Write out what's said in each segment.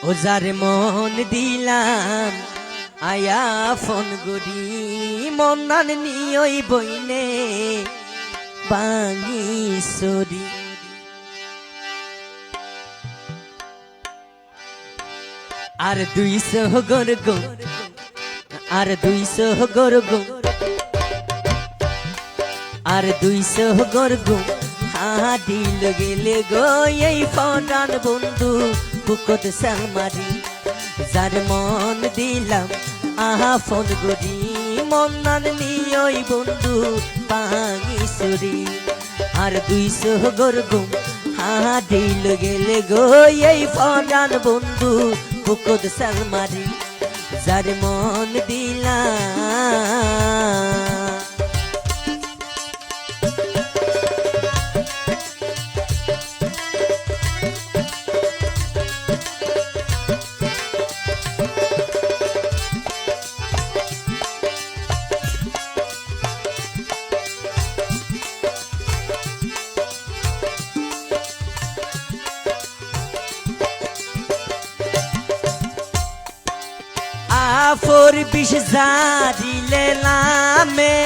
ও যারে মন দিলাম আয়া ফোন গড়ি মন্নান নিয়ই বইনে বাঙি সরি আর 200 গরগো আর 200 গরগো আর 200 গরগো হাদিল গেলে গো এই ফরান বন্ধু বুকত সামারি যার মন দিলাম আহা ফোন গড়ি মন্নান নিয়ই বন্ধু বাঙি সরি আর 200 গরগো হাদিল গেলে গো এই ফরান বন্ধু বুকত সামারি যার মন দিলাম আফর বিষ জারিলে নামে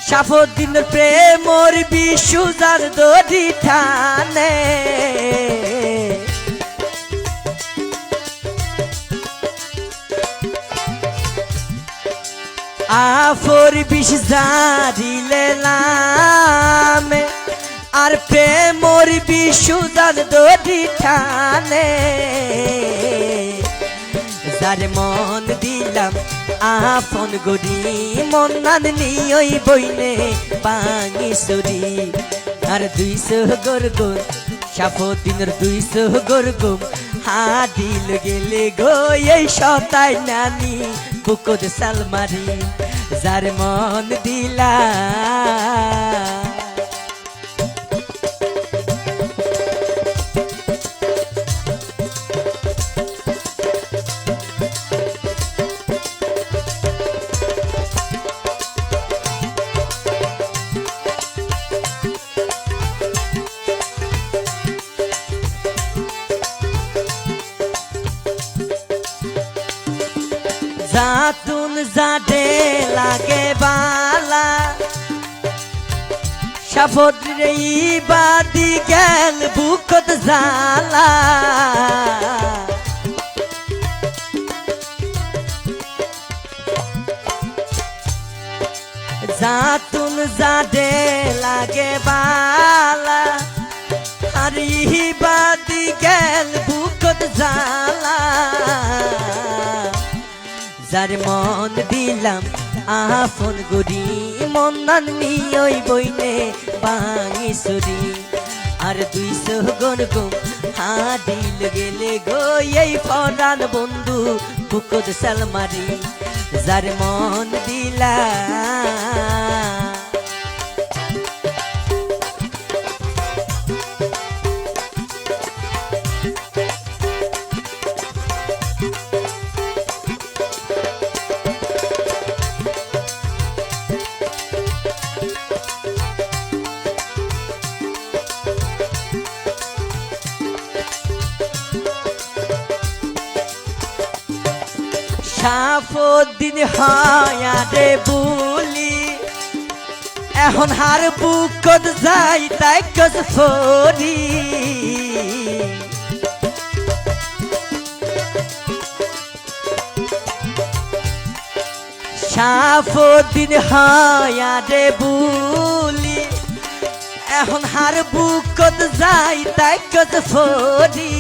সাফদিন প্রেমর বিশুজার দড়ি ঠানে আফর বিষ জারিলে নামে আর প্রেমর বিশুজার দড়ি ঠানে যার মন দিলাম আফন গড়ি মন্নান নিয়ই বইনে বাঙি সরি আর 200 গরগো সাফদিনের 200 গরগো হাদিল গেলে গো এই সতাই নানি বুকদ সালমারি যার মন দিলাম জাতুন জাডে লাগে বালা সাফদ্রে ইবাদি গেল বুকত জালা জাতুন জাডে লাগে বালা আর ইবাদি গেল বুকত জালা যার মন দিলাম আফন গড়ি মন্নান নিয়ই বইনে বাঙি সরি আর 200 গরগো হাদিল গেলে গো এই ফরান বন্ধু বুকত সালমারি যার মন দিলাম সাফদিন হায়ারে বুলি এখন হার বুকত যাই তাই কস ফরি সাফদিন হায়ারে বুলি এখন হার বুকত যাই তাই কস ফরি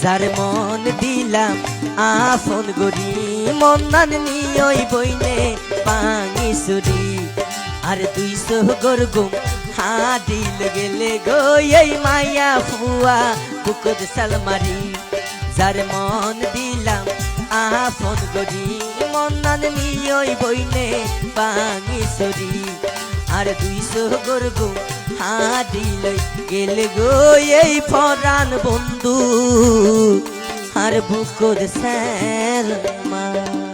যার মন দিলাম আফন গড়ি মন্নান নিয়ই বইনে বাঙি সরি আর 200 গরগো হাদিল গেলে গো এই মায়া ফুয়া বুকদ সালমারি যার মন দিলাম আফন গড়ি মন্নান নিয়ই বইনে বাঙি সরি আর 200 গরগো হাদিল গেলে গো এই ফরান বন্ধু আর বুকদ সালমারি